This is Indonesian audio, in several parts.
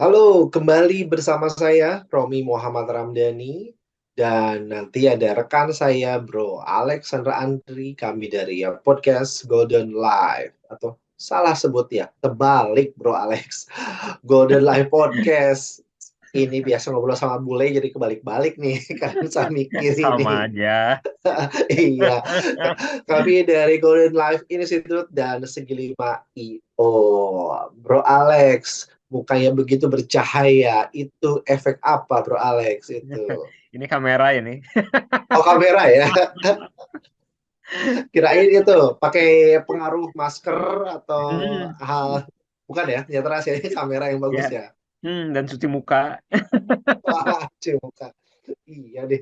Halo, kembali bersama saya Romi Muhammad Ramdhani dan nanti ada rekan saya Bro Alexandra Andri, kami dari podcast Golden Life atau salah sebut ya, terbalik Bro Alex. Golden Life Podcast. Ini biasa ngobrol sama bule jadi kebalik-balik nih, kan saya mikir Sama ini. aja. Iya, kami dari Golden Life Institute dan Segi Lima IO. Bro Alex, mukanya begitu bercahaya. Itu efek apa, Bro Alex? Itu. Ini kamera ini. Oh, kamera ya. Kirain itu pakai pengaruh masker atau Hmm, hal. Bukan ya, ternyata rahasianya kamera yang bagus ya. ya. Dan cuci muka. Wah, muka. Iya deh.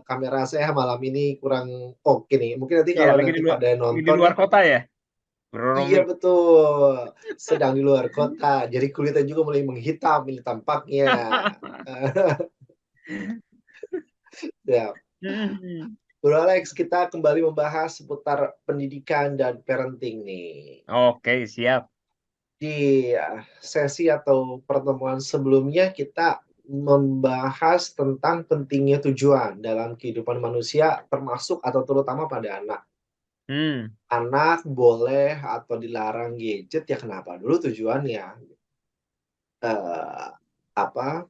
Kamera saya malam ini kurang oke nih. Mungkin nanti Ya, kalau nanti pada lagi di nonton luar nih, kota ya, Bro iya Romi. betul, sedang di luar kota, jadi kulitnya juga mulai menghitam ini tampaknya. Ya, Hmm. Bro Alex, kita kembali membahas seputar pendidikan dan parenting nih. Oke, siap. Di sesi atau pertemuan sebelumnya kita membahas tentang pentingnya tujuan dalam kehidupan manusia, termasuk atau terutama pada anak. Hmm. Anak boleh atau dilarang gadget ya kenapa dulu tujuannya? eh, apa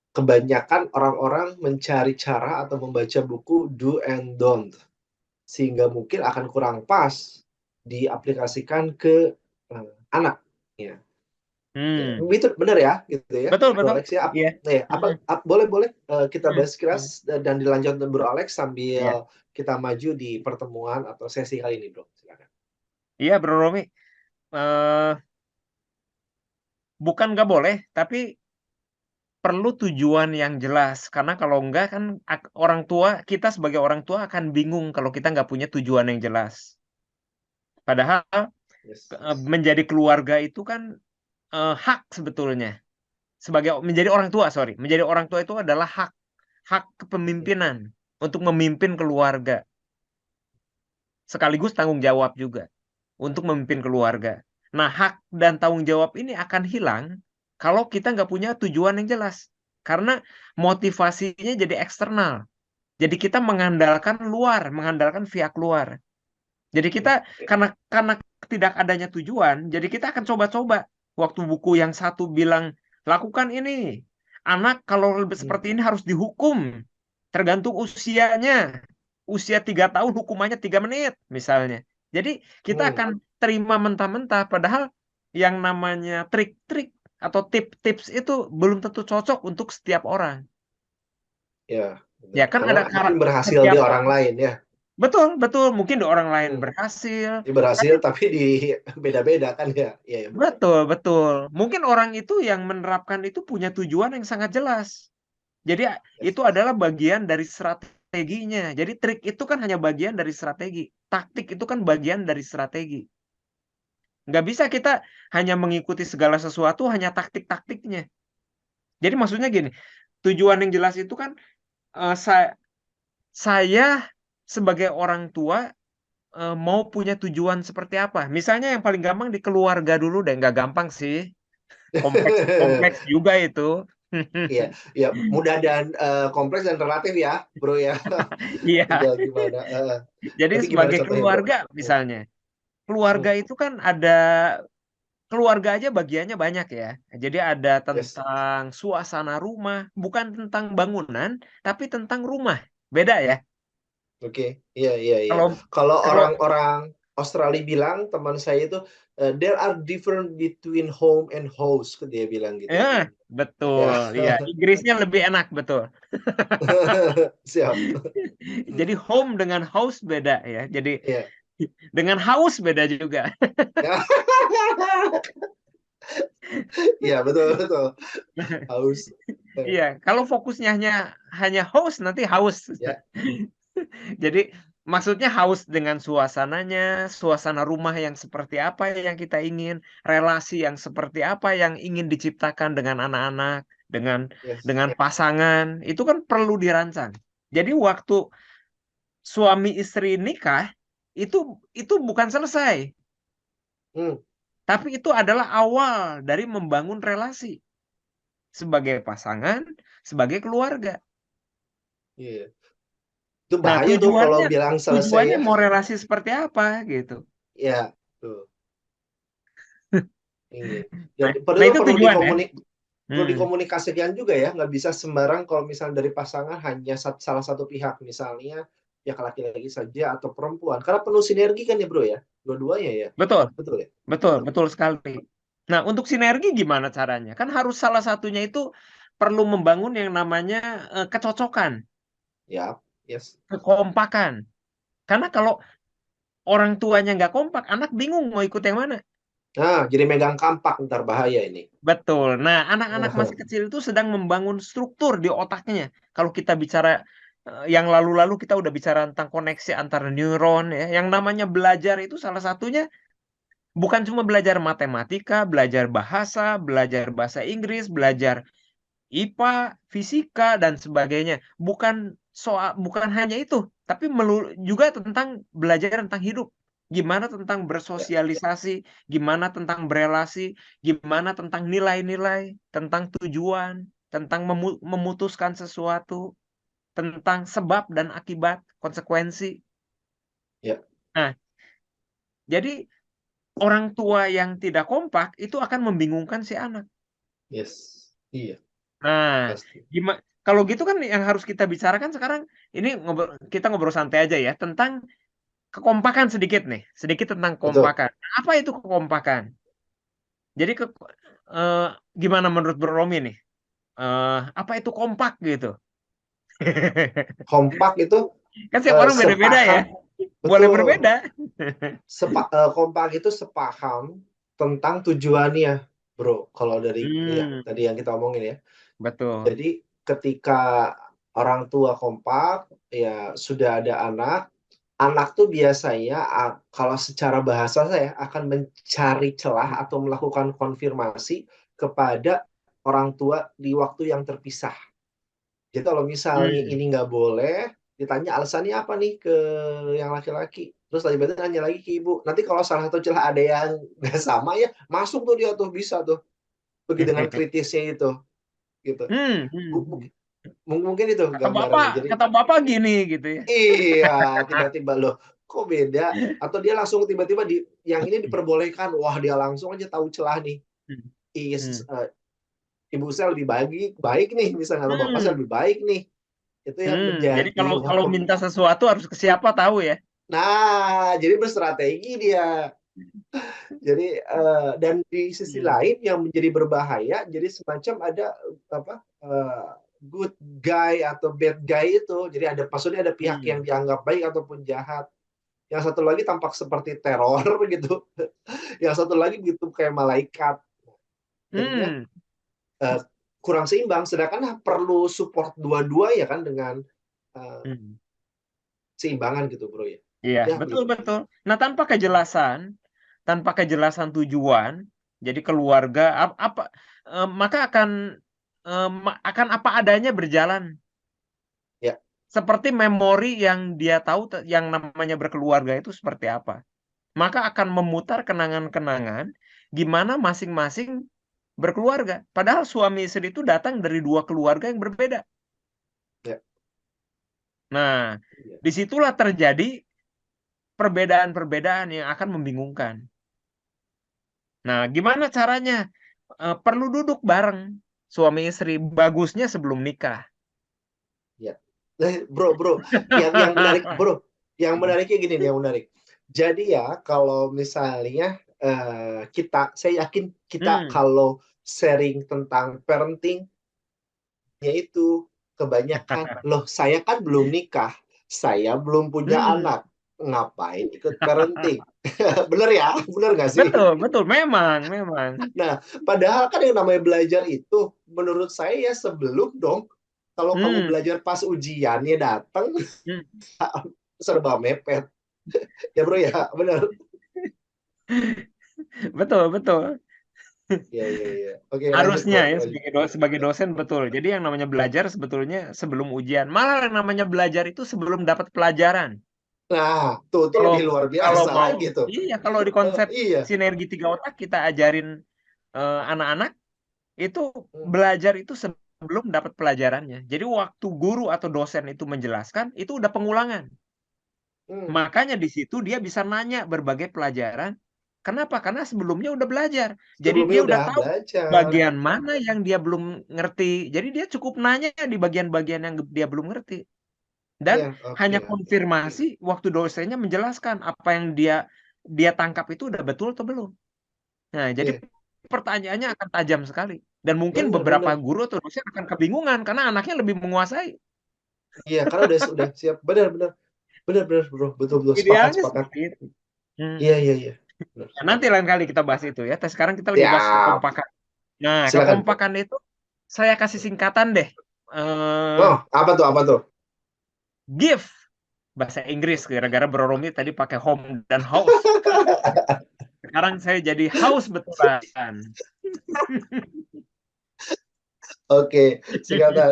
kebanyakan orang-orang mencari cara atau membaca buku do and don't sehingga mungkin akan kurang pas diaplikasikan ke anak ya. Hmm. Itu benar ya gitu ya Betul, Bro betul. Alex ya. Iya. Hmm. Boleh boleh kita Hmm. bahas keras Hmm. dan dilanjutkan Bro Alex Iya. sambil kita maju di pertemuan atau sesi kali ini Bro, silakan. Iya, Bro Romi. Eh, bukan nggak boleh, tapi perlu tujuan yang jelas. Karena kalau enggak kan orang tua, kita sebagai orang tua akan bingung kalau kita nggak punya tujuan yang jelas. Padahal Yes, yes. menjadi keluarga itu kan hak sebetulnya. Sebagai menjadi orang tua, sorry, menjadi orang tua itu adalah hak, hak kepemimpinan untuk memimpin keluarga, sekaligus tanggung jawab juga untuk memimpin keluarga. Nah, hak dan tanggung jawab ini akan hilang kalau kita nggak punya tujuan yang jelas, karena motivasinya jadi eksternal. Jadi kita mengandalkan luar, mengandalkan pihak luar. Jadi kita karena tidak adanya tujuan, jadi kita akan coba-coba. Waktu buku yang satu bilang lakukan ini, anak kalau seperti ini harus dihukum, tergantung usianya. Usia 3 tahun hukumannya 3 menit misalnya. Jadi kita Hmm, akan terima mentah-mentah, padahal yang namanya trik-trik atau tips-tips itu belum tentu cocok untuk setiap orang. ya benar. Ya kan Karena ada mungkin berhasil di setiap orang lain ya. betul betul mungkin di orang lain Hmm. berhasil. Dia berhasil tapi di beda-beda kan ya. Iya, ya, betul. Betul, betul. Mungkin orang itu yang menerapkan itu punya tujuan yang sangat jelas. Jadi Yes, itu yes. adalah bagian dari strateginya. Jadi trik itu kan hanya bagian dari strategi. Taktik itu kan bagian dari strategi. Nggak bisa kita hanya mengikuti segala sesuatu hanya taktik-taktiknya. Jadi maksudnya gini, tujuan yang jelas itu kan saya sebagai orang tua mau punya tujuan seperti apa. Misalnya yang paling gampang di keluarga dulu deh, nggak gampang sih. Kompleks kompleks juga itu. Iya, iya, mudah dan kompleks dan relatif ya, Bro ya. Iya. Tinggal gimana. Jadi Tapi gimana sebagai contohnya, Bro? keluarga Hmm, misalnya, keluarga hmm, itu kan ada keluarga aja bagiannya banyak ya. Jadi ada yes, tentang suasana rumah, bukan tentang bangunan, tapi tentang rumah. Beda ya. oke, iya, iya, iya. Kalau Kalau kalau orang-orang Australia bilang, teman saya itu, there are different between home and house, dia bilang gitu. ya Ya, betul, ya Inggrisnya lebih enak betul. siap. Jadi home dengan house beda ya. Jadi Iya. dengan house beda juga. Iya, betul, betul. Haus. Iya, kalau fokusnya hanya house nanti haus. Ya, Jadi maksudnya haus dengan suasananya, suasana rumah yang seperti apa yang kita ingin, relasi yang seperti apa yang ingin diciptakan dengan anak-anak, yes. dengan pasangan, itu kan perlu dirancang. Jadi waktu suami istri nikah itu bukan selesai. Hmm, Tapi itu adalah awal dari membangun relasi sebagai pasangan, sebagai keluarga. Iya. Itu Nah, bahaya tuh kalau tujuannya bilang selesai tujuannya ya. mau relasi seperti apa gitu. Ya, tuh. Iya. Nah, Dan nah perlu itu perlu tujuan ya. perlu Hmm, dikomunikasikan juga ya, nggak bisa sembarang kalau misalnya dari pasangan hanya salah satu pihak, misalnya ya laki-laki saja atau perempuan, karena penuh sinergi kan ya bro ya, dua-duanya ya, betul, betul ya. betul, betul sekali. Nah, untuk sinergi gimana caranya? Kan harus salah satunya itu perlu membangun yang namanya kecocokan, Ya, yes. kekompakan. Karena kalau orang tuanya nggak kompak, anak bingung mau ikut yang mana. Nah, jadi megang kampak ntar bahaya ini. Betul. Nah, anak-anak masih kecil itu sedang membangun struktur di otaknya. Kalau kita bicara yang lalu-lalu kita udah bicara tentang koneksi antar neuron ya. Yang namanya belajar itu salah satunya bukan cuma belajar matematika, belajar bahasa Inggris, belajar IPA, fisika dan sebagainya. Bukan hanya itu, tapi juga tentang belajar tentang hidup. Gimana tentang Ya, bersosialisasi, gimana tentang berelasi, gimana tentang nilai-nilai, tentang tujuan, tentang memutuskan sesuatu, tentang sebab dan akibat, konsekuensi. ya, Nah, jadi orang tua yang tidak kompak itu akan membingungkan si anak. yes, iya, Nah, pasti, gimana kalau gitu kan yang harus kita bicarakan sekarang ini kita ngobrol santai aja ya tentang kekompakan sedikit nih, sedikit tentang betul. kekompakan. Apa itu kekompakan? Jadi eh, gimana menurut Bro Romi nih? Apa itu kompak gitu? Kompak itu Kan setiap orang beda-beda ya, sepaham, boleh betul. berbeda. Kompak itu sepaham tentang tujuannya, bro. Kalau dari ya Hmm, tadi yang kita omongin ya. betul. Jadi ketika orang tua kompak, ya sudah ada anak, anak tuh biasanya kalau secara bahasa saya akan mencari celah atau melakukan konfirmasi kepada orang tua di waktu yang terpisah. Jadi kalau misalnya Hmm. ini nggak boleh, ditanya alasannya apa nih ke yang laki-laki. Terus tiba-tiba nanya lagi ke ibu. Nanti kalau salah satu celah ada yang nggak sama ya, masuk tuh dia tuh bisa tuh. Begitu dengan kritisnya itu, gitu. Hmm, Bu- hmm. bu- Mungkin itu gambarannya. Jadi Kata bapak gini gitu ya. iya, tiba-tiba loh, kok beda? Atau dia langsung tiba-tiba yang ini diperbolehkan, wah dia langsung aja tahu celah nih. Hmm. Is, Hmm. ibu saya lebih baik nih, misalnya atau bapak saya Hmm. lebih baik nih. Itu yang Jadi menjadi kalau wah kalau minta sesuatu harus ke siapa tahu ya. Nah, jadi berstrategi dia. Jadi dan di sisi Hmm. lain yang menjadi berbahaya, jadi semacam ada apa good guy atau bad guy itu. Jadi maksudnya ada pihak yang Hmm. dianggap baik ataupun jahat. Yang satu lagi tampak seperti teror gitu. Yang satu lagi begitu kayak malaikat. Jadinya Hmm. eh, kurang seimbang. Sedangkan perlu support dua-dua ya kan dengan eh, Hmm. seimbangan gitu bro ya. Iya, Ya betul begitu. betul. Nah, tanpa kejelasan tujuan, jadi keluarga apa maka akan apa adanya berjalan. Ya, Seperti memori yang dia tahu yang namanya berkeluarga itu seperti apa. Maka akan memutar kenangan-kenangan gimana masing-masing berkeluarga. Padahal suami istri itu datang dari dua keluarga yang berbeda. ya, Nah, ya. disitulah terjadi perbedaan-perbedaan yang akan membingungkan. Nah, gimana caranya? Perlu duduk bareng suami istri. Bagusnya sebelum nikah. Ya. Bro, yang menarik, bro, yang menariknya gini nih, yang menarik. Jadi ya, kalau misalnya saya yakin kita Hmm. kalau sharing tentang parenting, yaitu kebanyakan, loh saya kan belum nikah, saya belum punya Hmm. anak, ngapain ikut parenting? Bener ya? Bener nggak sih? Betul, betul. Memang, memang. Nah, padahal kan yang namanya belajar itu, menurut saya ya sebelum dong. Kalau kamu Hmm. belajar pas ujiannya datang, Hmm. serba mepet. Ya bro ya, benar. Betul, betul. Ya, ya, ya. Oke, lanjut Harusnya bro. ya Lanjut. sebagai dosen betul. Jadi yang namanya belajar sebetulnya sebelum ujian. Malah yang namanya belajar itu sebelum dapat pelajaran. Nah, tuh Kalau lebih luar kalau biasa mau, lagi tuh. iya, kalau di konsep Iya. sinergi tiga otak kita ajarin anak-anak itu Hmm, belajar itu sebelum dapat pelajarannya. Jadi waktu guru atau dosen itu menjelaskan, itu udah pengulangan. hmm. Makanya di situ dia bisa nanya berbagai pelajaran. Kenapa? Karena sebelumnya udah belajar. Jadi Sebelumnya dia udah udah tahu belajar. bagian mana yang dia belum ngerti. Jadi dia cukup nanya di bagian-bagian yang dia belum ngerti. Dan Iya, oke, hanya oke. konfirmasi waktu dosennya menjelaskan apa yang dia dia tangkap itu udah betul atau belum. Nah, jadi Iya, pertanyaannya akan tajam sekali. Dan mungkin beberapa bener-bener. guru atau dosen akan kebingungan karena anaknya lebih menguasai. Iya, karena udah siap. Bener-bener. Bener-bener, bro. Betul-betul. Sepakat, Idealnya sepakat. seperti itu. Iya, Hmm. iya, iya. Bener, Nah, nanti sepakat. lain kali kita bahas itu ya. Tapi sekarang kita lagi bahas Siap. kekompakan. Nah, Silakan. kekompakan itu saya kasih singkatan deh. Oh, apa tuh? Apa tuh? Give bahasa Inggris gara-gara Bro Romi tadi pakai home dan house. Sekarang saya jadi house betulan. Oke,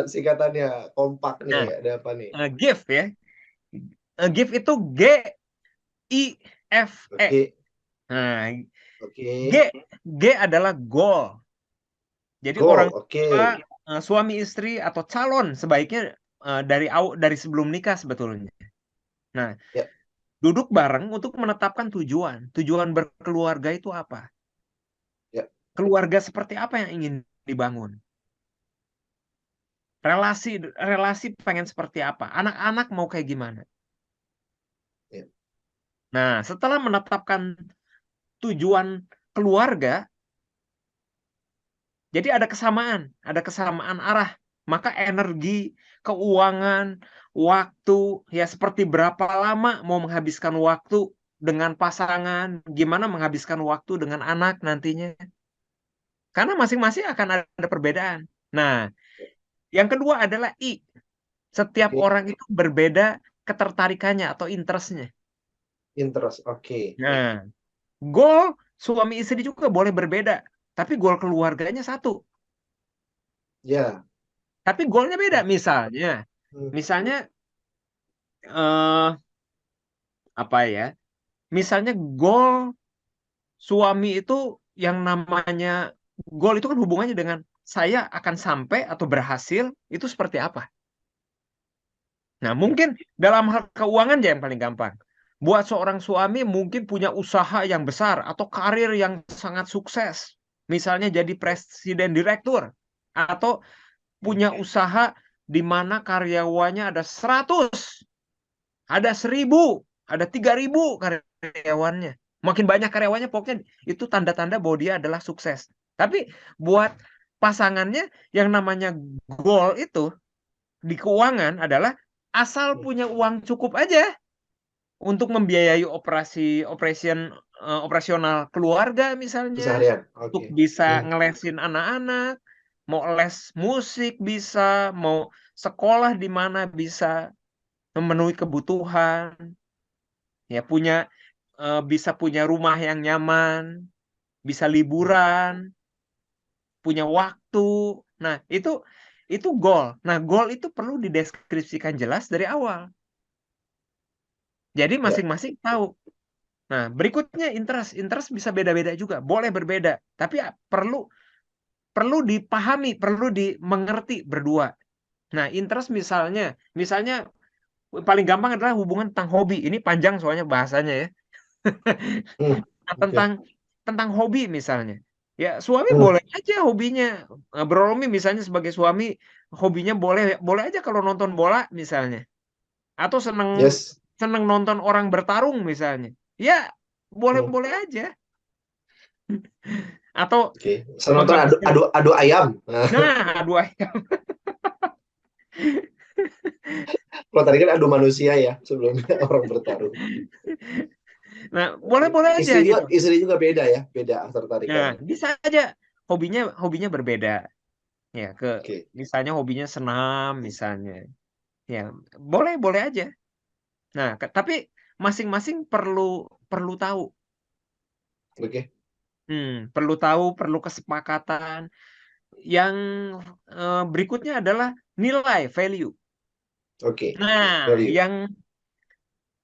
singkatannya kompak nih. Nah, Ada apa nih? give ya. Give itu G I F E. Oke, Nah, G oke. G adalah goal. Jadi orang Goal, tua, oke. suami istri atau calon sebaiknya dari sebelum nikah sebetulnya. Nah, Ya, duduk bareng untuk menetapkan tujuan. Tujuan berkeluarga itu apa? ya, Keluarga seperti apa yang ingin dibangun? Relasi relasi pengen seperti apa? Anak-anak mau kayak gimana? ya. Nah, setelah menetapkan tujuan keluarga, jadi ada kesamaan arah. Maka energi, keuangan, waktu, ya seperti berapa lama mau menghabiskan waktu dengan pasangan, gimana menghabiskan waktu dengan anak nantinya. Karena masing-masing akan ada perbedaan. Nah, yang kedua adalah I. Setiap Oke, orang itu berbeda ketertarikannya atau interestnya. interest. Oke. Nah, goal suami istri juga boleh berbeda, tapi goal keluarganya satu. Ya. Tapi goalnya beda. Misalnya, Hmm, misalnya eh apa ya? Misalnya goal suami itu yang namanya goal itu kan hubungannya dengan saya akan sampai atau berhasil itu seperti apa? Nah, mungkin dalam hal keuangan aja yang paling gampang. Buat seorang suami mungkin punya usaha yang besar atau karir yang sangat sukses. Misalnya jadi presiden direktur atau punya usaha di mana karyawannya ada 100, ada 1000, ada 3000 karyawannya. Makin banyak karyawannya pokoknya itu tanda-tanda bahwa dia adalah sukses. Tapi buat pasangannya yang namanya goal itu di keuangan adalah asal hmm. punya uang cukup aja untuk membiayai operasional keluarga misalnya, Keseharian. untuk Oke. bisa Hmm, ngelesin anak-anak, mau les musik bisa, mau sekolah di mana bisa memenuhi kebutuhan, ya bisa punya rumah yang nyaman, bisa hmm. liburan, punya waktu. Nah, itu goal. Nah, goal itu perlu dideskripsikan jelas dari awal. Jadi Ya, masing-masing tahu. Nah, berikutnya interest. Interest bisa beda-beda juga, boleh berbeda. Tapi ya, perlu perlu dipahami, perlu dimengerti berdua. Nah, interest misalnya paling gampang adalah hubungan tentang hobi. Ini panjang soalnya bahasanya ya. hmm. Nah, Oke. tentang hobi misalnya. Ya, suami Hmm. boleh aja hobinya. Bro Romi misalnya sebagai suami hobinya boleh boleh aja kalau nonton bola misalnya. Atau seneng Yes. seneng nonton orang bertarung misalnya. Ya, Hmm. boleh-boleh aja. Atau Oke. Saya nonton adu, menghabiskan, adu, adu ayam. Nah, nah, dua ayam. kalau tadi kan adu manusia ya sebelumnya orang bertarung. Nah, Oke. boleh-boleh aja gitu. Istri juga beda ya, beda Nah, ketertarikannya. bisa aja hobinya berbeda. Ya, Oke. misalnya hobinya senam misalnya. Ya, boleh aja. Nah, tapi masing-masing perlu perlu tahu. Oke. Perlu tahu, perlu kesepakatan. Yang berikutnya adalah nilai value. Oke. Nah, Value. yang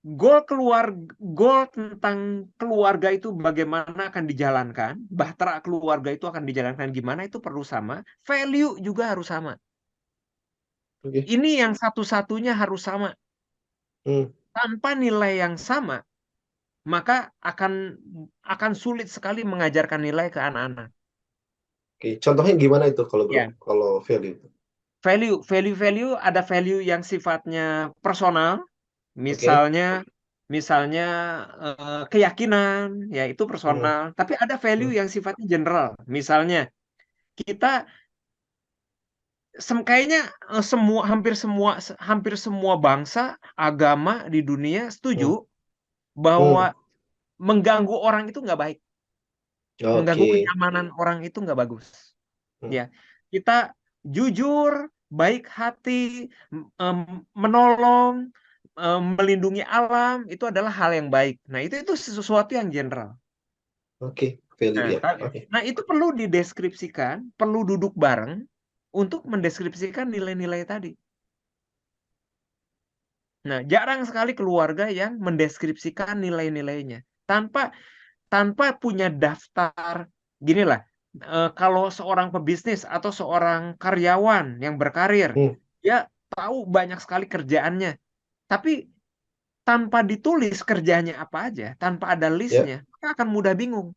goal tentang keluarga itu bagaimana akan dijalankan, bahtera keluarga itu akan dijalankan gimana itu perlu sama, value juga harus sama. Oke. Ini yang satu-satunya harus sama. Hmm. Tanpa nilai yang sama, maka akan sulit sekali mengajarkan nilai ke anak-anak. Oke. Contohnya gimana itu kalau bro? Ya, Kalau value itu. value ada value yang sifatnya personal, Oke. misalnya keyakinan, ya itu Hmm. personal. Tapi ada value Hmm. yang sifatnya general. Misalnya kita kayaknya hampir semua bangsa, agama di dunia setuju Hmm. bahwa Hmm. mengganggu orang itu nggak baik, mengganggu Oke. kenyamanan orang itu nggak bagus. Hmm. Ya, kita jujur, baik hati, menolong, melindungi alam itu adalah hal yang baik. Nah, itu sesuatu yang general. Oke. Value Nah, ya. Oke. nah itu perlu dideskripsikan, perlu duduk bareng untuk mendeskripsikan nilai-nilai tadi. Nah, jarang sekali keluarga yang mendeskripsikan nilai-nilainya tanpa tanpa punya daftar. Ginilah, kalau seorang pebisnis atau seorang karyawan yang berkarir, Hmm. dia tahu banyak sekali kerjaannya, tapi tanpa ditulis kerjanya apa aja, tanpa ada Ya. listnya, maka akan mudah bingung.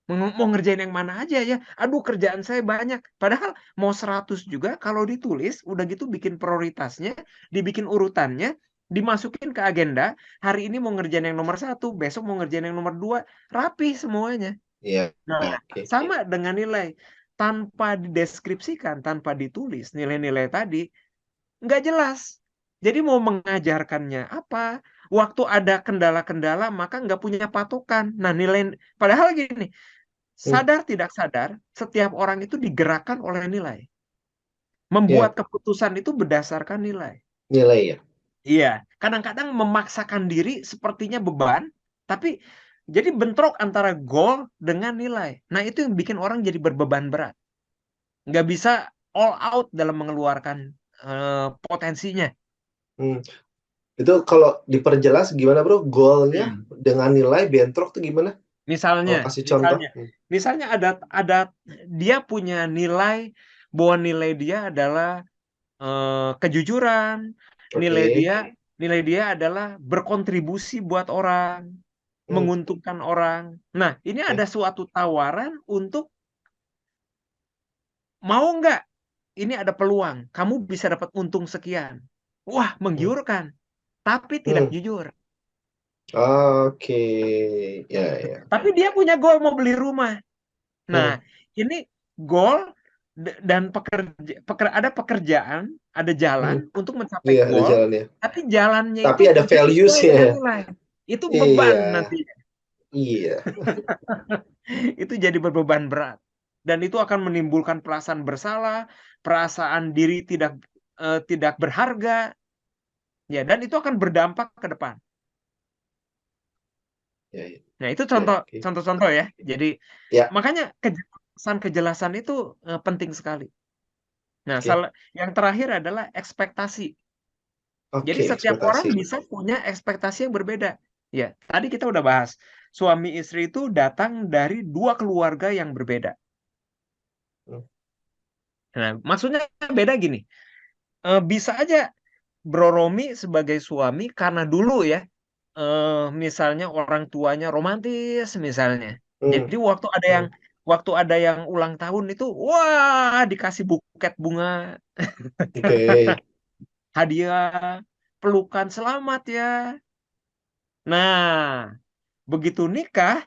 Mau ngerjain yang mana aja ya? Aduh, kerjaan saya banyak. Padahal mau 100 juga kalau ditulis, udah gitu bikin prioritasnya, dibikin urutannya, dimasukin ke agenda. Hari ini mau ngerjain yang nomor 1, besok mau ngerjain yang nomor 2, rapi semuanya. Iya. Nah, Oke. sama dengan nilai. Tanpa dideskripsikan, tanpa ditulis nilai-nilai tadi, nggak jelas. Jadi mau mengajarkannya apa? Waktu ada kendala-kendala, maka nggak punya patokan. Nah, nilai, padahal gini, Hmm. sadar tidak sadar, setiap orang itu digerakkan oleh nilai. Membuat Ya. keputusan itu berdasarkan nilai. Nilai ya. Iya, kadang-kadang memaksakan diri sepertinya beban, tapi jadi bentrok antara goal dengan nilai. Nah, itu yang bikin orang jadi berbeban berat. Nggak bisa all out dalam mengeluarkan potensinya. Hmm. Itu kalau diperjelas gimana bro? Goalnya Hmm. dengan nilai bentrok tuh gimana? Misalnya, Kalau kasih contoh. misalnya, misalnya ada dia punya nilai bahwa nilai dia adalah kejujuran, nilai Oke. dia nilai dia adalah berkontribusi buat orang, Hmm. menguntungkan orang. Nah, ini ada Oke. suatu tawaran untuk mau nggak? Ini ada peluang, kamu bisa dapat untung sekian. Wah, Hmm. menggiurkan, tapi tidak Hmm. jujur. Oke. Ya ya. Tapi dia punya goal mau beli rumah. Nah, Hmm. ini goal dan ada pekerjaan, ada jalan Hmm. untuk mencapai Iya ada goal, jalannya. tapi jalannya Tapi itu ada tidak sesuai dengan values-nya. nilai. Itu beban Iya. nanti. Iya. Itu jadi berbeban berat. Dan itu akan menimbulkan perasaan bersalah, perasaan diri tidak berharga, ya, dan itu akan berdampak ke depan. Ya, ya. Nah, itu Ya, oke. contoh-contoh ya. Jadi Ya. makanya kejelasan itu penting sekali. Nah, Oke. yang terakhir adalah ekspektasi. Jadi Oke, setiap orang ekspektasi. bisa punya ekspektasi yang berbeda. Ya, tadi kita udah bahas. Suami istri itu datang dari dua keluarga yang berbeda. Hmm. Nah, maksudnya beda gini. Bisa aja Bro Romi sebagai suami karena dulu ya, misalnya orang tuanya romantis misalnya. Hmm. Jadi Hmm. waktu ada yang ulang tahun itu, wah, dikasih buket bunga, Oke. hadiah, pelukan selamat ya. Nah, begitu nikah,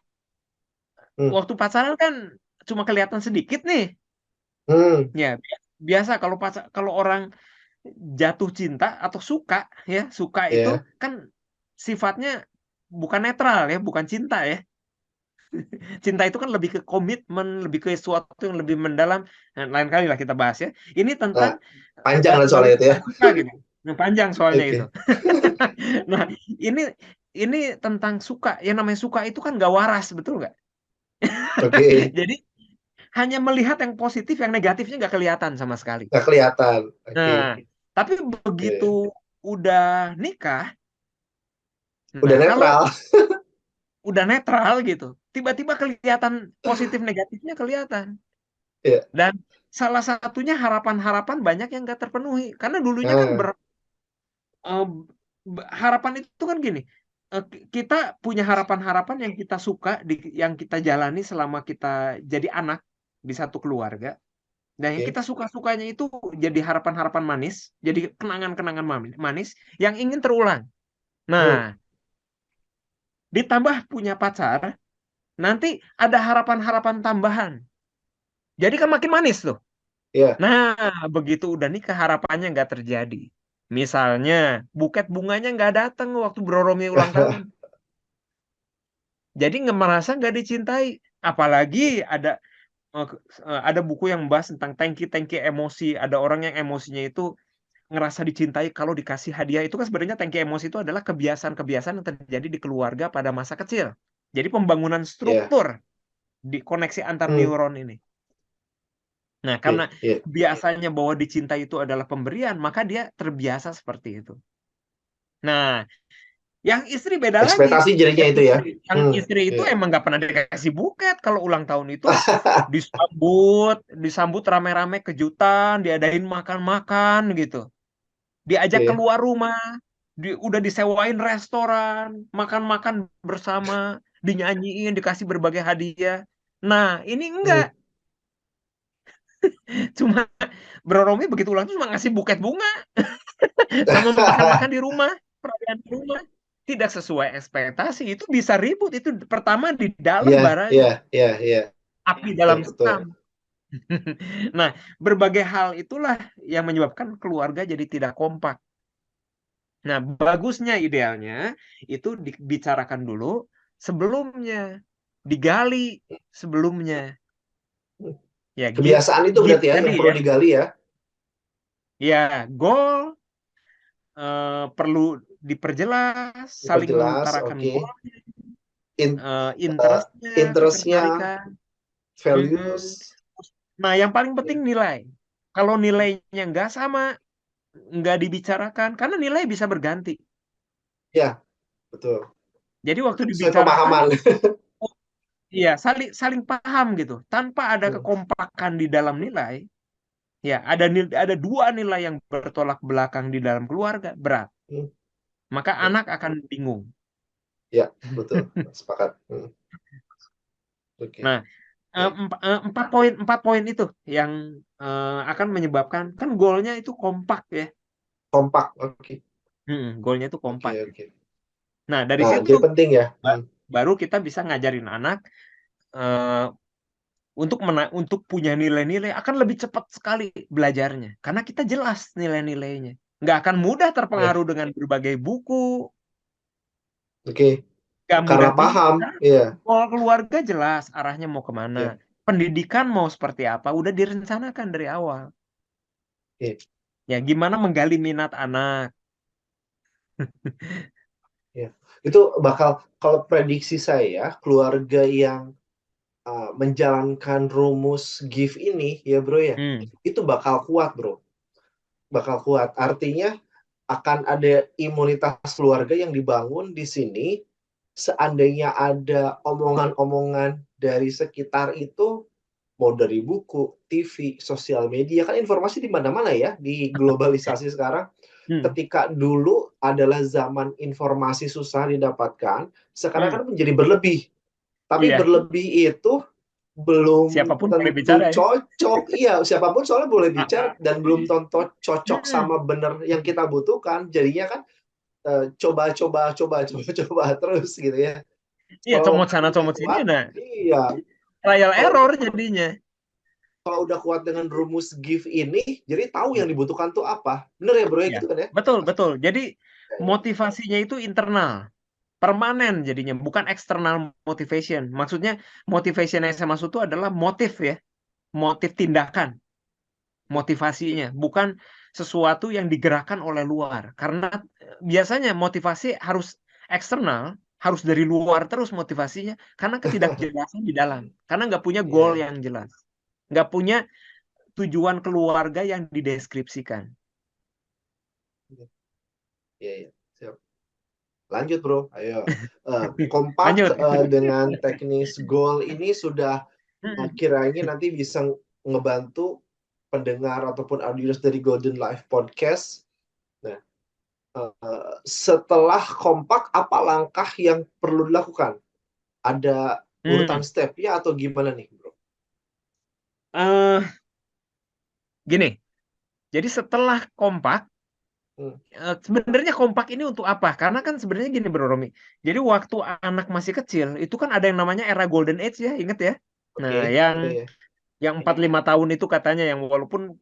Hmm. waktu pacaran kan cuma kelihatan sedikit nih. Hmm. Ya, biasa kalau orang jatuh cinta atau suka, ya, suka itu Ya. kan sifatnya bukan netral ya, bukan cinta ya. Cinta itu kan lebih ke komitmen, lebih ke sesuatu yang lebih mendalam. Nah, lain kali lah kita bahas ya. Ini tentang Nah, panjang lah baru soalnya itu ya. tentang suka gitu. Nah, panjang soalnya itu. Oke. Nah, ini ini tentang suka. Yang namanya suka itu kan gak waras, betul nggak? Oke. Jadi hanya melihat yang positif, yang negatifnya nggak kelihatan sama sekali. Nggak kelihatan. Oke. Nah, tapi begitu Oke. udah nikah, Udah Nah, kalau netral. udah netral gitu, tiba-tiba kelihatan positif negatifnya kelihatan. Ya. Dan salah satunya harapan-harapan banyak yang nggak terpenuhi. Karena dulunya kan Nah, eh, harapan itu kan gini, kita punya harapan-harapan yang kita suka, yang kita jalani selama kita jadi anak di satu keluarga. Dan yang oke. kita suka-sukanya itu jadi harapan-harapan manis, jadi kenangan-kenangan manis yang ingin terulang. Hmm, Nah, ditambah punya pacar, nanti ada harapan-harapan tambahan. Jadi kan makin manis tuh. ya. Nah, begitu udah nikah harapannya nggak terjadi. Misalnya, buket bunganya nggak datang waktu Bro Romi ulang tahun. Jadi nggak merasa nggak dicintai. Apalagi ada eh, ada buku yang membahas tentang tangki-tangki emosi. Ada orang yang emosinya itu ngerasa dicintai kalau dikasih hadiah. Itu kan sebenarnya tangki emosi itu adalah kebiasaan-kebiasaan yang terjadi di keluarga pada masa kecil. Jadi pembangunan Ya. struktur di koneksi antar Hmm, neuron ini. Nah, karena oke. Ya. biasanya bahwa dicintai itu adalah pemberian, maka dia terbiasa seperti itu. Nah, yang istri beda lagi. Ekspektasi jadinya Yang itu ya. istri, yang Hmm, istri itu ya. emang nggak pernah dikasih buket. Kalau ulang tahun itu disambut, disambut rame-rame kejutan, diadain makan-makan gitu. Diajak Oke. keluar rumah, udah disewain restoran, makan-makan bersama, dinyanyiin, dikasih berbagai hadiah. Nah, ini enggak. Hmm. Cuma Bro Romi begitu ulang tahun cuma ngasih buket bunga sama makan-makan di rumah, perayaan di rumah. Tidak sesuai ekspektasi, itu bisa ribut. Itu pertama di dalam Ya, baranya, ya, ya, ya. api Betul, dalam sekam. betul. Nah, berbagai hal itulah yang menyebabkan keluarga jadi tidak kompak. Nah, bagusnya idealnya itu dibicarakan dulu sebelumnya, digali sebelumnya. Ya, Kebiasaan itu gitu berarti ya tadi yang perlu ya. digali ya. Ya, goal perlu diperjelas, saling Diperjelas, mengutarakan oke. goal, In, eh, interestnya, interestnya, ketertarikan. Mm-mm. values, Nah, yang paling penting ya, nilai. Kalau nilainya nggak sama, nggak dibicarakan, karena nilai bisa berganti. ya, betul. Jadi waktu Sesuai dibicarakan, pemahaman. oh, iya saling saling paham gitu, tanpa ada Hmm, kekompakan di dalam nilai. Ya, ada dua nilai yang bertolak belakang di dalam keluarga, berat. hmm, Maka ya, anak akan bingung. ya, betul. Sepakat. Oke, Nah, baik. empat poin itu yang akan menyebabkan kan goalnya itu kompak ya. Kompak, oke, Goalnya itu oke, kompak. oke. Nah, dari Nah, situ jadi penting ya. baru kita bisa ngajarin anak eh, untuk punya nilai-nilai akan lebih cepat sekali belajarnya karena kita jelas nilai-nilainya. Nggak akan mudah Ya, terpengaruh dengan berbagai buku, oke. nggak Karena mudah paham, juga. ya, Kalau keluarga jelas arahnya mau kemana, ya, pendidikan mau seperti apa, udah direncanakan dari awal. oke, Ya, gimana menggali minat anak. ya. Itu bakal kalau prediksi saya keluarga yang menjalankan rumus give ini ya bro ya, Hmm, itu bakal kuat bro, bakal kuat. Artinya akan ada imunitas keluarga yang dibangun di sini. Seandainya ada omongan-omongan dari sekitar itu, mau dari buku, TV, sosial media, kan informasi di mana-mana ya, di globalisasi sekarang. hmm, Ketika dulu adalah zaman informasi susah didapatkan, sekarang hmm. kan menjadi berlebih. Tapi Iya, berlebih itu belum siapapun boleh bicara tentu ya. cocok. Iya, siapapun soalnya boleh Ah, bicara ah. dan belum tentu cocok Hmm. sama benar yang kita butuhkan. Jadinya kan coba-coba coba-coba terus gitu ya. Iya, Kalau comot sana udah comot sini, kuat, nah iya. trial Kalau error jadinya. kalau udah kuat dengan rumus give ini, jadi tahu yang dibutuhkan tuh apa. Bener ya bro ya Ya, gitu kan ya? betul, betul. Jadi Ya, motivasinya itu internal, permanen jadinya, bukan external motivation. Maksudnya motivation yang saya maksud itu adalah motif ya, motif tindakan, motivasinya, bukan sesuatu yang digerakkan oleh luar. Karena biasanya motivasi harus eksternal, harus dari luar terus motivasinya, karena ketidakjelasan di dalam, karena nggak punya goal ya, yang jelas, nggak punya tujuan keluarga yang dideskripsikan. ya, ya. Siap. Lanjut bro, ayo. Kompak Lanjut. dengan teknis goal ini sudah kiranya nanti bisa ngebantu pendengar ataupun audiens dari Golden Life Podcast. Nah, setelah kompak, apa langkah yang perlu dilakukan? Ada urutan Hmm. step-nya atau gimana nih, bro? eh Gini, jadi setelah kompak, Hmm, sebenarnya kompak ini untuk apa? Karena kan sebenarnya gini Bro Romi. Jadi waktu anak masih kecil itu kan ada yang namanya era Golden Age ya, inget ya? Nah, Oke, yang iya, iya. 4-5 tahun itu katanya yang walaupun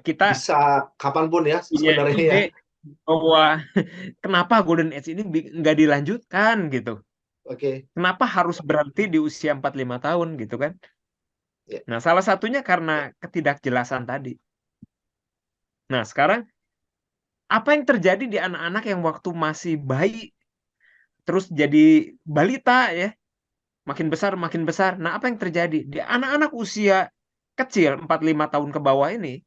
kita Bisa kapanpun ya punya sebenarnya ide ya. bahwa kenapa Golden Age ini nggak dilanjutkan gitu. Oke, Kenapa harus berhenti di usia 4-5 tahun gitu kan? ya. Nah, salah satunya karena ketidakjelasan tadi. Nah, sekarang apa yang terjadi di anak-anak yang waktu masih bayi terus jadi balita ya, makin besar makin besar. Nah, apa yang terjadi di anak-anak usia kecil 4-5 tahun ke bawah ini?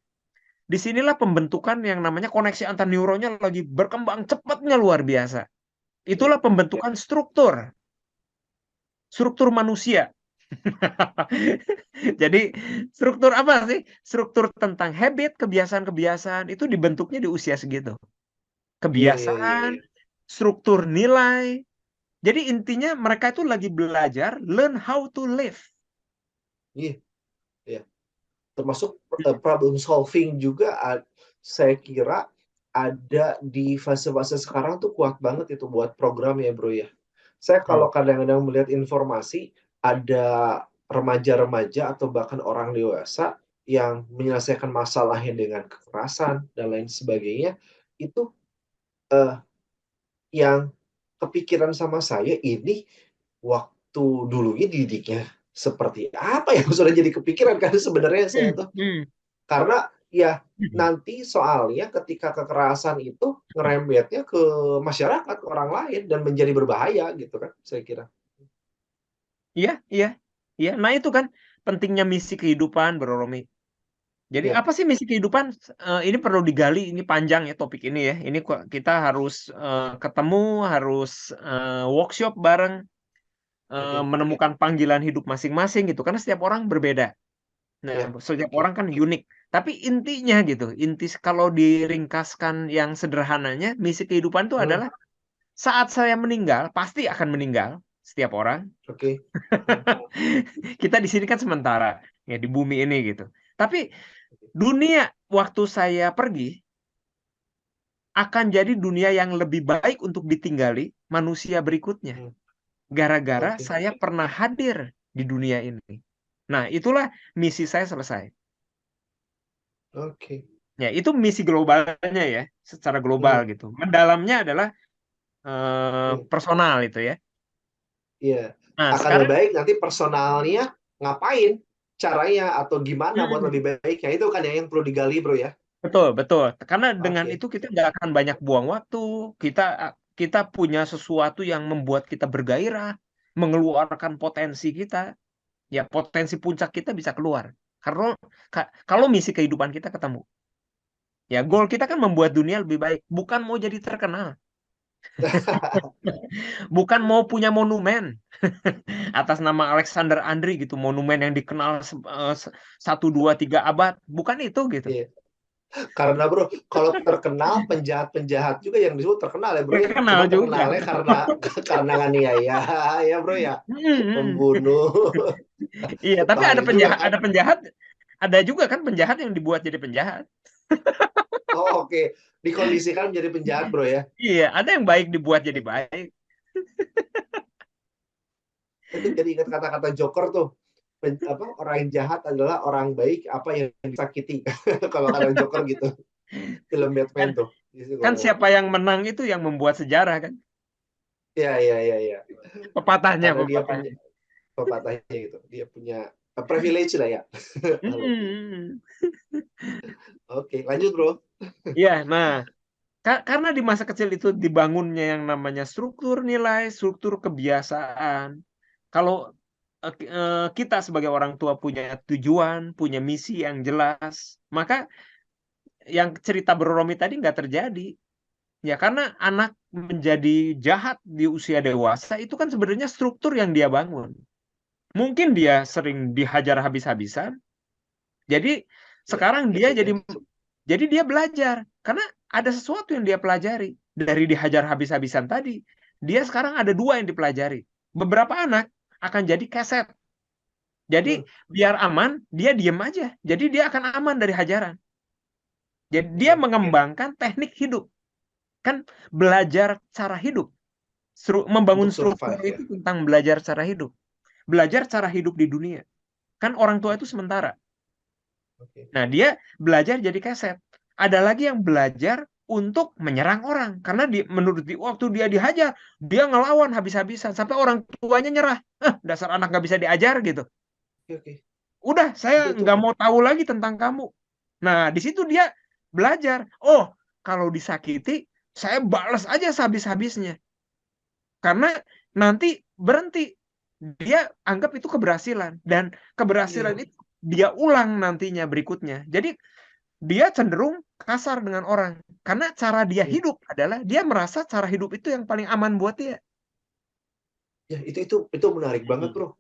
Disinilah pembentukan yang namanya koneksi antar neuronnya lagi berkembang cepatnya luar biasa. Ya. Itulah pembentukan struktur manusia. Jadi struktur apa sih? Struktur tentang habit, kebiasaan-kebiasaan itu dibentuknya di usia segitu. Iya, iya, iya, Kebiasaan, iya. struktur nilai. Jadi intinya mereka itu lagi belajar learn how to live. Iya, iya. Termasuk problem solving juga saya kira ada di fase-fase sekarang tuh kuat banget itu buat program ya bro ya. Saya kalau Hmm. kadang-kadang melihat informasi ada remaja-remaja atau bahkan orang dewasa yang menyelesaikan masalahnya dengan kekerasan dan lain sebagainya, itu eh, yang kepikiran sama saya ini waktu dulunya didiknya seperti apa ya sudah jadi kepikiran kan sebenarnya saya tuh Hmm. karena ya Hmm. nanti soalnya ketika kekerasan itu ngerembetnya ke masyarakat, ke orang lain dan menjadi berbahaya gitu kan saya kira. Iya, iya, iya. Nah itu kan pentingnya misi kehidupan, Bro Romi. Jadi Ya, apa sih misi kehidupan? Ini perlu digali, ini panjang ya topik ini ya. Ini kok kita harus ketemu, harus workshop bareng, oke. menemukan panggilan hidup masing-masing gitu. Karena setiap orang berbeda. Nah, Ya, setiap oke. orang kan unik. Tapi intinya gitu, kalau diringkaskan yang sederhananya, misi kehidupan itu Hmm, adalah saat saya meninggal, pasti akan meninggal setiap orang. oke. Hmm, Kita di sini kan sementara ya di bumi ini gitu. Tapi dunia waktu saya pergi akan jadi dunia yang lebih baik untuk ditinggali manusia berikutnya. hmm, Gara-gara oke. saya pernah hadir di dunia ini. Nah, itulah misi saya selesai. Oke. Ya, itu misi globalnya ya, secara global Hmm, gitu. Mendalamnya adalah hmm. personal itu ya. Iya. Nah, Akan lebih sekarang baik nanti personalnya ngapain caranya atau gimana buat hmm, lebih baiknya itu kan yang perlu digali bro ya. betul, betul. Karena dengan Oke. itu kita nggak akan banyak buang waktu. Kita kita punya sesuatu yang membuat kita bergairah, mengeluarkan potensi kita. Ya, potensi puncak kita bisa keluar. Karena kalau misi kehidupan kita ketemu. Ya, goal kita kan membuat dunia lebih baik, bukan mau jadi terkenal, bukan mau punya monumen atas nama Alexander Andri gitu, monumen yang dikenal 1, 2, 3 abad, bukan itu gitu. Iya. Karena bro, kalau terkenal penjahat-penjahat juga yang disebut terkenal ya bro ya. Cuma Terkenal juga. terkenalnya karena karena nganiaya ya bro ya, Hmm. membunuh. Iya, tapi Bahaya juga kan. ada penjahat, ada juga kan penjahat yang dibuat jadi penjahat. Oh, oke. Dikondisikan menjadi penjahat bro ya. Iya, ada yang baik dibuat jadi Oke. baik. Itu jadi ingat kata-kata Joker tuh. Orang yang jahat adalah orang baik apa yang disakiti. Kalau kata Joker gitu. Film Kan, Batman tuh. Gitu kan kalau siapa yang menang itu yang membuat sejarah kan? ya ya ya ya. Pepatahnya, Karena dia punya pepatahnya. pepatahnya gitu. Dia punya privilege lah ya. Lebih. Hmm. Oke, lanjut bro. Ya, nah, karena di masa kecil itu dibangunnya yang namanya struktur nilai, struktur kebiasaan. Kalau kita sebagai orang tua punya tujuan, punya misi yang jelas, maka yang cerita Bro Romi tadi nggak terjadi. Ya, karena anak menjadi jahat di usia dewasa itu kan sebenarnya struktur yang dia bangun. Mungkin dia sering dihajar habis-habisan. Jadi Ya, sekarang ya, dia ya. jadi dia belajar karena ada sesuatu yang dia pelajari dari dihajar habis-habisan tadi. Dia sekarang ada dua yang dipelajari. Beberapa anak akan jadi keset. Hmm, Jadi biar aman, dia diem aja. Jadi dia akan aman dari hajaran. Jadi dia oke. mengembangkan teknik hidup. Kan belajar cara hidup. Membangun Untuk struktur survive ya. itu tentang belajar cara hidup. Belajar cara hidup di dunia. Kan orang tua itu sementara. Oke. Nah, dia belajar jadi keset. Ada lagi yang belajar untuk menyerang orang. Karena menurut waktu dia dihajar, dia ngelawan habis-habisan. Sampai orang tuanya nyerah. Dasar anak nggak bisa diajar gitu. Oke, oke. Udah, saya Itu nggak mau tahu lagi tentang kamu. Nah, di situ dia belajar. Oh, kalau disakiti, saya balas aja sehabis-habisnya. Karena nanti berhenti. Dia anggap itu keberhasilan. Dan keberhasilan iya. itu dia ulang nantinya berikutnya. Jadi dia cenderung kasar dengan orang. Karena cara dia Iya. hidup adalah dia merasa cara hidup itu yang paling aman buat dia. Ya, itu menarik banget, Bro.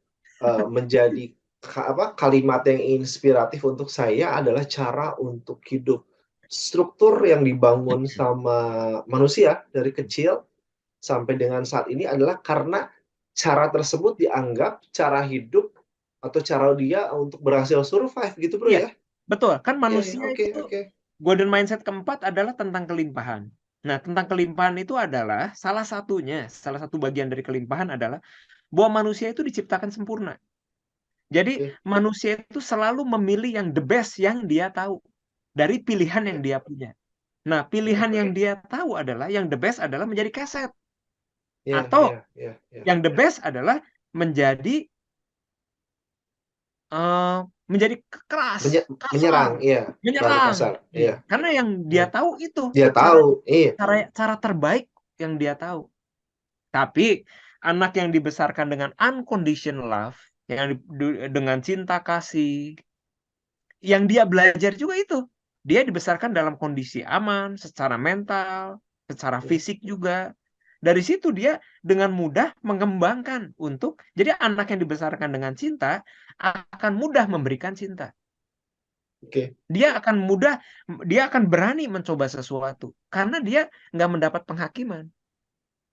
Menjadi kalimat yang inspiratif untuk saya adalah cara untuk hidup. Struktur yang dibangun sama manusia dari kecil sampai dengan saat ini adalah karena cara tersebut dianggap cara hidup atau cara dia untuk berhasil survive gitu, Bro Iya, ya. betul. Kan Iya, iya, manusia oke, itu oke. golden mindset keempat adalah tentang kelimpahan. Nah, tentang kelimpahan itu adalah salah satu bagian dari kelimpahan adalah bahwa manusia itu diciptakan sempurna. Jadi Oke, manusia itu selalu memilih yang the best yang dia tahu dari pilihan yang oke. dia punya. Nah, Heeh. pilihan yang dia tahu adalah yang the best adalah menjadi keset Iya, atau iya, iya, iya, yang the iya. best adalah menjadi eh, menjadi keras, kasar, Menyerang, iya. Baru menyerang. kasar, Iya. iya. Karena yang dia Hmm. tahu itu Dia cara tahu, iya. cara cara terbaik yang dia tahu. Tapi anak yang dibesarkan dengan unconditional love, yang dengan cinta kasih, yang dia belajar juga itu. Dia dibesarkan dalam kondisi aman, secara mental, secara Iya, fisik juga. Dari situ dia dengan mudah mengembangkan jadi anak yang dibesarkan dengan cinta akan mudah memberikan cinta. oke. Dia akan berani mencoba sesuatu karena dia nggak mendapat penghakiman.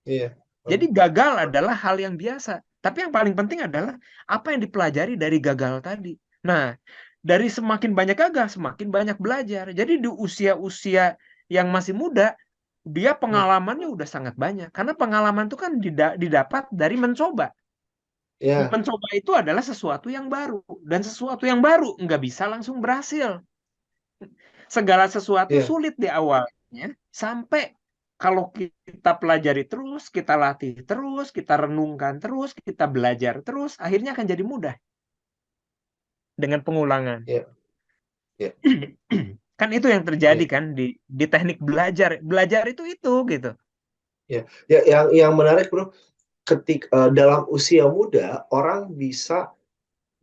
Iya. Jadi Oh, gagal adalah hal yang biasa. Tapi yang paling penting adalah apa yang dipelajari dari gagal tadi. Nah, dari semakin banyak gagal, semakin banyak belajar. Jadi di usia-usia yang masih muda, dia hmm. pengalamannya udah sangat banyak. Karena pengalaman itu kan didapat dari mencoba. Ya, Mencoba itu adalah sesuatu yang baru. Dan sesuatu yang baru nggak bisa langsung berhasil. Segala sesuatu ya. sulit di awalnya, sampai kalau kita pelajari terus, kita latih terus, kita renungkan terus, kita belajar terus, akhirnya akan jadi mudah dengan pengulangan. Ya, ya, Kan itu yang terjadi ya, kan di teknik belajar. Belajar itu gitu. ya. Ya, yang menarik, Bro, dalam usia muda orang bisa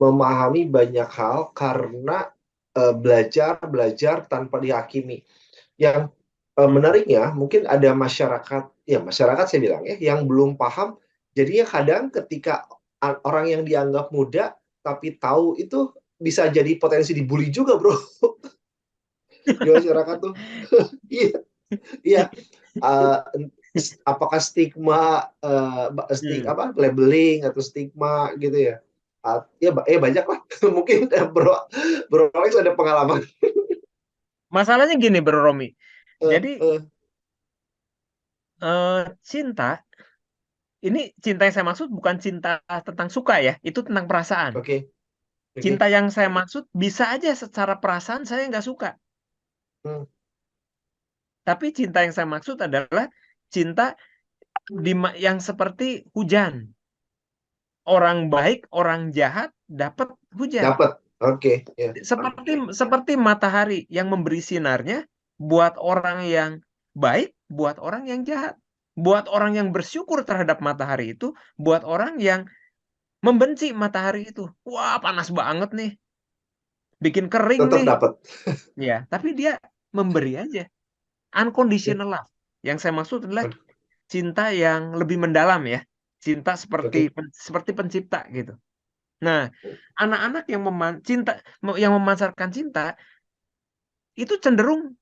memahami banyak hal karena belajar belajar tanpa dihakimi. Yang Hmm. menariknya mungkin ada masyarakat, ya masyarakat saya bilang ya, yang belum paham. Jadinya kadang ketika orang yang dianggap muda tapi tahu itu bisa jadi potensi dibully juga, Bro, di masyarakat tuh. Iya, iya. Eh, apakah stigma, Hmm. labeling atau stigma gitu ya? Ya, banyak lah. Mungkin Bro, Bro Alex ada pengalaman. Masalahnya gini, Bro Romi. Eh, Jadi eh, cinta ini cinta yang saya maksud bukan cinta tentang suka ya, itu tentang perasaan. oke, oke. Cinta yang saya maksud bisa aja secara perasaan saya nggak suka. Hmm, Tapi cinta yang saya maksud adalah cinta yang seperti hujan. Orang baik, orang jahat dapat hujan. dapat. Oke, ya. Seperti seperti matahari yang memberi sinarnya buat orang yang baik, buat orang yang jahat. Buat orang yang bersyukur terhadap matahari itu, buat orang yang membenci matahari itu. Wah, panas banget nih. Bikin kering Tetap nih. dapat. Ya, tapi dia memberi aja. Ya, Unconditional love. Yang saya maksud adalah Waduh, cinta yang lebih mendalam ya. Cinta oke. seperti pencipta gitu. Nah, anak-anak yang memancarkan cinta itu cenderung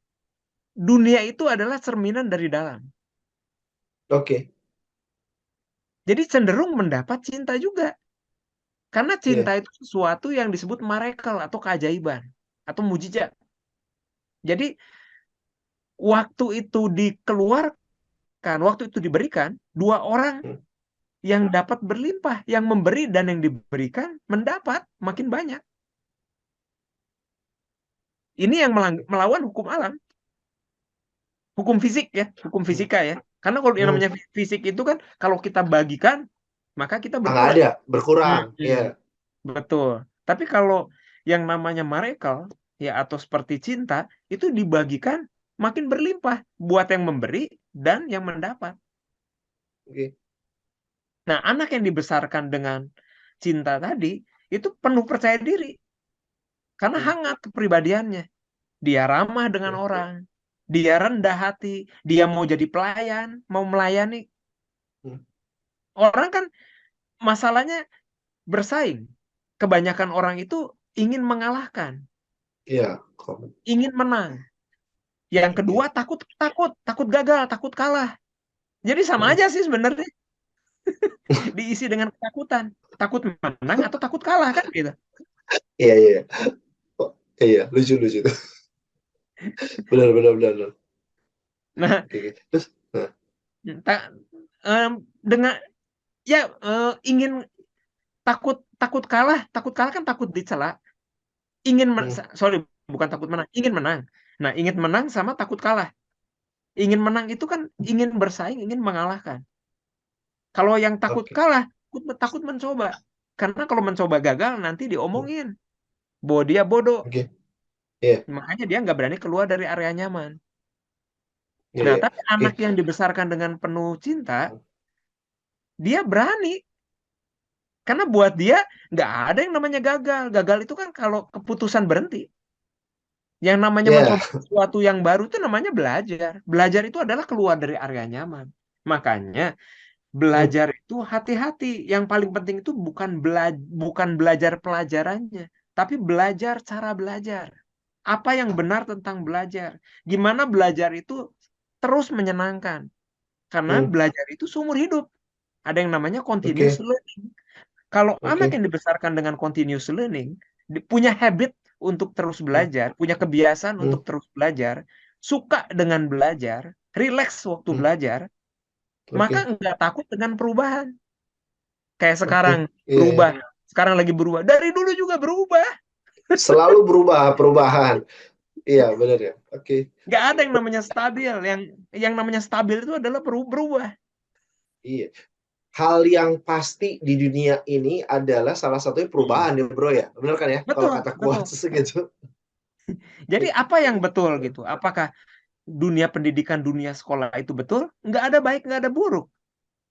dunia itu adalah cerminan dari dalam. Oke. Jadi cenderung mendapat cinta juga. Karena cinta Iya. itu sesuatu yang disebut miracle atau keajaiban atau mujizat. Jadi waktu itu dikeluarkan, waktu itu diberikan, dua orang Hmm. yang dapat berlimpah, yang memberi dan yang diberikan mendapat makin banyak. Ini yang melawan hukum alam, hukum fisik ya, hukum Hmm. fisika ya. Karena kalau yang Hmm. namanya fisik itu kan kalau kita bagikan maka kita Nggak berkurang. ada, berkurang. Hmm, Iya. betul. Tapi kalau yang namanya miracle ya atau seperti cinta itu dibagikan makin berlimpah buat yang memberi dan yang mendapat. Oke. Nah, anak yang dibesarkan dengan cinta tadi itu penuh percaya diri karena Hmm. hangat kepribadiannya. Dia ramah dengan Oke. orang, dia rendah hati, dia mau jadi pelayan, mau melayani. Hmm. Orang kan masalahnya bersaing. Kebanyakan orang itu ingin mengalahkan, Iya. Komen. ingin menang. Yang kedua Iya. takut takut, takut gagal, takut kalah. Jadi sama Hmm. aja sih sebenarnya diisi dengan ketakutan. Takut menang atau takut kalah kan gitu. Iya, iya. Oh, iya, lucu lucu. Benar, benar, benar, benar. Nah, Oke, oke. Terus, nah, tak dengan ya ingin takut kalah kan takut dicela. hmm. Sorry, bukan takut menang, ingin menang. Nah, ingin menang sama takut kalah. Ingin menang itu kan ingin bersaing, ingin mengalahkan. Kalau yang takut Oke, kalah, takut mencoba. Karena kalau mencoba gagal nanti hmm. diomongin bahwa dia bodoh. Oke, iya, Makanya dia nggak berani keluar dari area nyaman. iya, Nah, iya. tapi Oke. anak yang dibesarkan dengan penuh cinta, Hmm. dia berani. Karena buat dia nggak ada yang namanya gagal. Gagal itu kan kalau keputusan berhenti. Yang namanya Iya, mencoba sesuatu yang baru itu namanya belajar. Belajar itu adalah keluar dari area nyaman. Makanya hmm. belajar itu hati-hati. Yang paling penting itu bukan belajar pelajarannya, tapi belajar cara belajar. Apa yang benar tentang belajar? Gimana belajar itu terus menyenangkan? Karena Hmm. belajar itu seumur hidup. Ada yang namanya continuous Oke, learning. Kalau anak oke. yang dibesarkan dengan continuous learning, punya habit untuk terus Hmm. belajar, punya kebiasaan Hmm. untuk terus belajar, suka dengan belajar, relax waktu Hmm. belajar, maka Oke, nggak takut dengan perubahan. Kayak oke. sekarang Iya, iya. berubah, sekarang lagi berubah. Dari dulu juga berubah. Selalu berubah, perubahan. Iya, benar ya. Oke. Nggak ada yang namanya stabil. Yang namanya stabil itu adalah berubah. Iya. Hal yang pasti di dunia ini adalah salah satunya Hmm. perubahan ya, Bro ya. Benar kan ya? Kalau Betul, kata betul. quotes gitu. Jadi apa yang betul gitu? Apakah dunia pendidikan, dunia sekolah itu betul? Nggak ada baik, nggak ada buruk.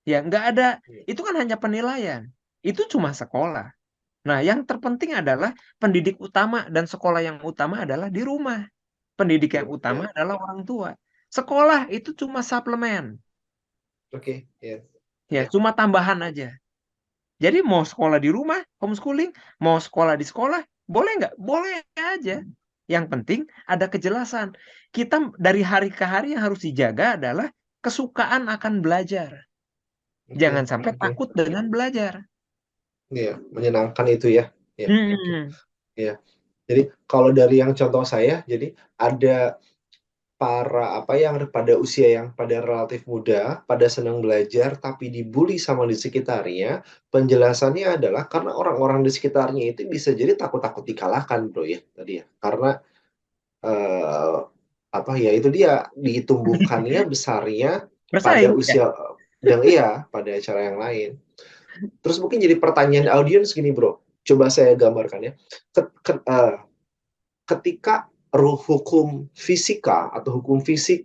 Ya, nggak ada. Iya. Itu kan hanya penilaian. Itu cuma sekolah. Nah, yang terpenting adalah pendidik utama dan sekolah yang utama adalah di rumah. Pendidik yang utama Iya. adalah orang tua. Sekolah itu cuma suplemen. Oke, iya. Ya, cuma tambahan aja. Jadi mau sekolah di rumah, homeschooling, mau sekolah di sekolah, boleh nggak? Boleh aja. Yang penting ada kejelasan. Kita dari hari ke hari yang harus dijaga adalah kesukaan akan belajar. Oke, Jangan sampai oke. takut dengan belajar. Iya, menyenangkan itu ya. Iya, oke. Hmm, Iya. Jadi kalau dari yang contoh saya, jadi ada para apa yang pada usia yang pada relatif muda, pada senang belajar tapi dibully sama di sekitarnya, penjelasannya adalah karena orang-orang di sekitarnya itu bisa jadi takut-takut dikalahkan, Bro ya, tadi ya. Karena eh, apa ya itu dia ditumbuhkannya besarnya pada bersaing ya. usia dan iya pada cara yang lain. Terus mungkin jadi pertanyaan audiens gini, Bro. Coba saya gambarkan ya. Ketika hukum fisika atau hukum fisik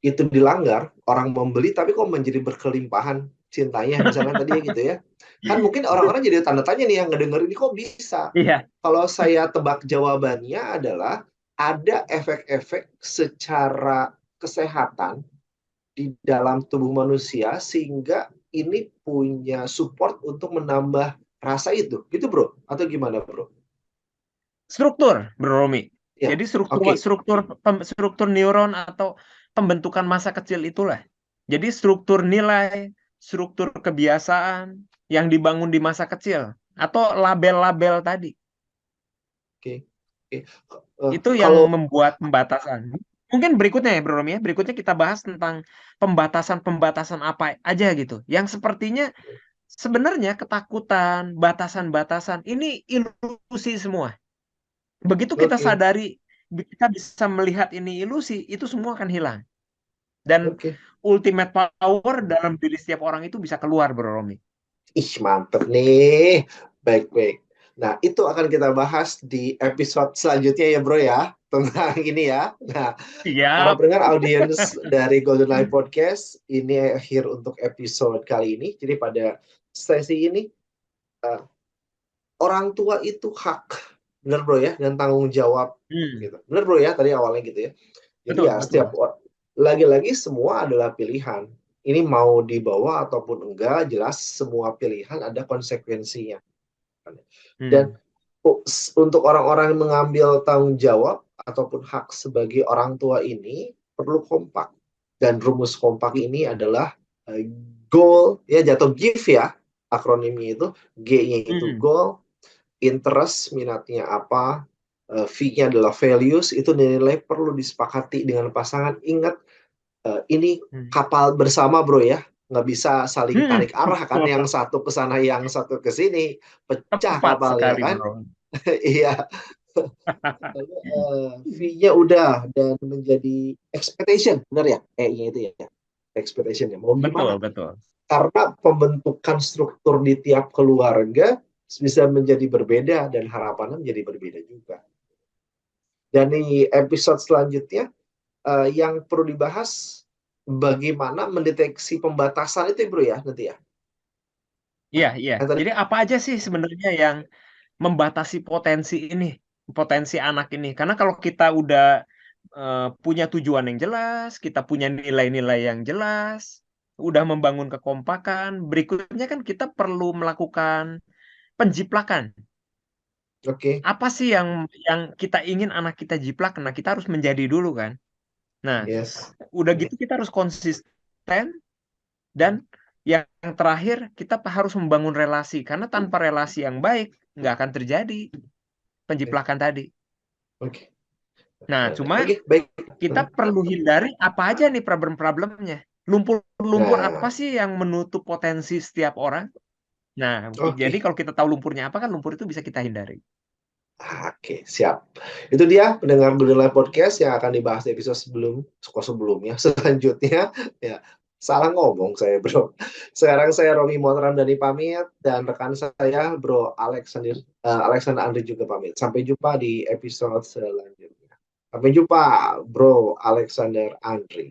itu dilanggar, orang membeli tapi kok menjadi berkelimpahan cintanya, misalnya tadi ya gitu ya. Kan mungkin orang-orang jadi tanda tanya nih yang ngedenger ini kok bisa. Iya. Kalau saya tebak jawabannya adalah ada efek-efek secara kesehatan di dalam tubuh manusia sehingga ini punya support untuk menambah rasa itu, gitu bro? Atau gimana bro? Struktur, Bro Romi. Ya, Jadi struktur oke, struktur struktur neuron atau pembentukan masa kecil itulah. Jadi struktur nilai, struktur kebiasaan yang dibangun di masa kecil atau label-label tadi. oke, oke. Itu yang Kalau membuat pembatasan. Mungkin berikutnya ya, Bro Romi ya. Berikutnya kita bahas tentang pembatasan-pembatasan apa aja gitu. Yang sepertinya sebenarnya ketakutan, batasan-batasan ini ilusi semua. Begitu kita oke, sadari, kita bisa melihat ini ilusi, itu semua akan hilang. Dan oke. ultimate power dalam diri setiap orang itu bisa keluar, Bro Romi. Ih, mantep nih. Baik-baik. Nah, itu akan kita bahas di episode selanjutnya ya, bro ya. Tentang ini ya. Nah, para Siap. pendengar audiens dari Golden Life Podcast, ini akhir untuk episode kali ini. Jadi pada sesi ini, eh, orang tua itu hak. Benar bro ya? Dan tanggung jawab. Hmm, Gitu. Benar bro ya? Tadi awalnya gitu ya. Jadi betul, ya setiap betul. lagi-lagi semua adalah pilihan. Ini mau dibawa ataupun enggak, jelas semua pilihan ada konsekuensinya. Dan Hmm, untuk orang-orang yang mengambil tanggung jawab ataupun hak sebagai orang tua ini perlu kompak. Dan rumus kompak ini adalah goal, ya jatuh give ya, akronimnya itu, G-nya itu hmm, goal, interest, minatnya apa, V-nya adalah values, itu nilai perlu disepakati dengan pasangan. Ingat, ini hmm. kapal bersama bro ya, nggak bisa saling Hmm. tarik arah kan, yang satu ke sana yang satu ke sini, pecah Tepat kapalnya sekali, kan. Bro. Iya. Lalu V-nya udah dan menjadi expectation, benar ya, E-nya itu ya, expectation-nya mau Betul, gimana, betul. karena pembentukan struktur di tiap keluarga bisa menjadi berbeda dan harapannya menjadi berbeda juga. Dan di episode selanjutnya yang perlu dibahas bagaimana mendeteksi pembatasan itu bro ya nanti ya. Iya, iya. Yang tadi Jadi apa aja sih sebenarnya yang membatasi potensi ini, potensi anak ini? Karena kalau kita udah punya tujuan yang jelas, kita punya nilai-nilai yang jelas, udah membangun kekompakan, berikutnya kan kita perlu melakukan penjiplakan. oke, Apa sih yang kita ingin anak kita jiplak? Nah, kita harus menjadi dulu kan. Nah, yes, udah gitu kita harus konsisten dan yang terakhir kita harus membangun relasi karena tanpa relasi yang baik nggak akan terjadi oke, penjiplakan tadi. oke. Nah, cuma Oke, baik. kita perlu hindari apa aja nih problem-problemnya. Lumpur-lumpur apa Nah, sih yang menutup potensi setiap orang? Nah, jadi oke. kalau kita tahu lumpurnya apa kan lumpur itu bisa kita hindari. Oke, siap. Itu dia pendengar Good Life Podcast yang akan dibahas di episode sebelumnya, selanjutnya. Ya, salah ngomong saya, bro. Sekarang saya Romi Montram dari pamit dan rekan saya, bro Alexander Andri juga pamit. Sampai jumpa di episode selanjutnya. Sampai jumpa, bro Alexander Andri.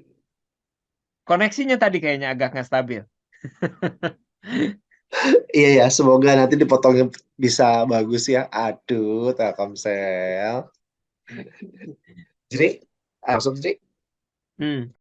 Koneksinya tadi kayaknya agak nggak stabil. Iya ya, semoga nanti dipotongnya bisa bagus ya. Aduh, Telkomsel. Jadi, langsung sih. Hmm.